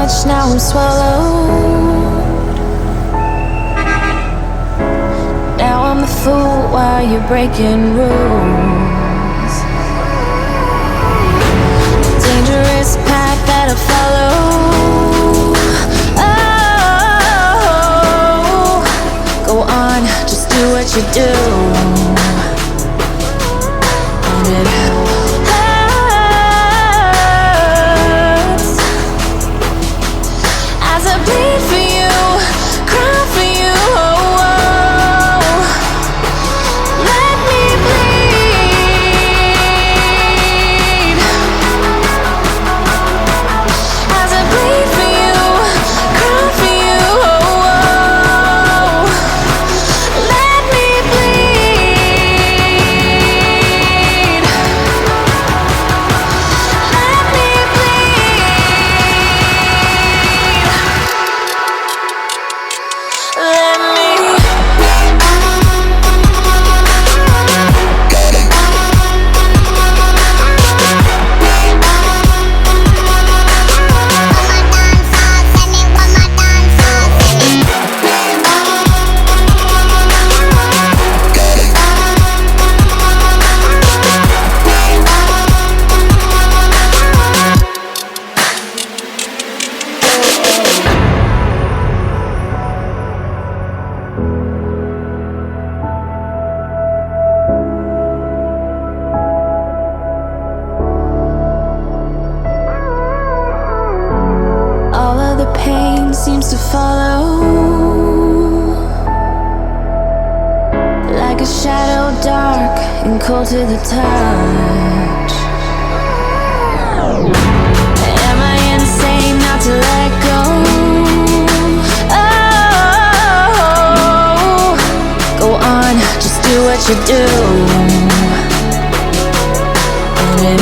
much, now I'm swallowed. Now I'm the fool while you're breaking rules. Dangerous path that I follow. Oh, go on, just do what you do. And it hurts as I bleed for you, cry for you. Oh, let me bleed as I bleed for you, cry for you. Oh, let me bleed. Let me bleed. Let me. All of the pain seems to follow, like a shadow dark and cold to the touch. Am I insane not to let go? Oh, go on, just do what you do. And it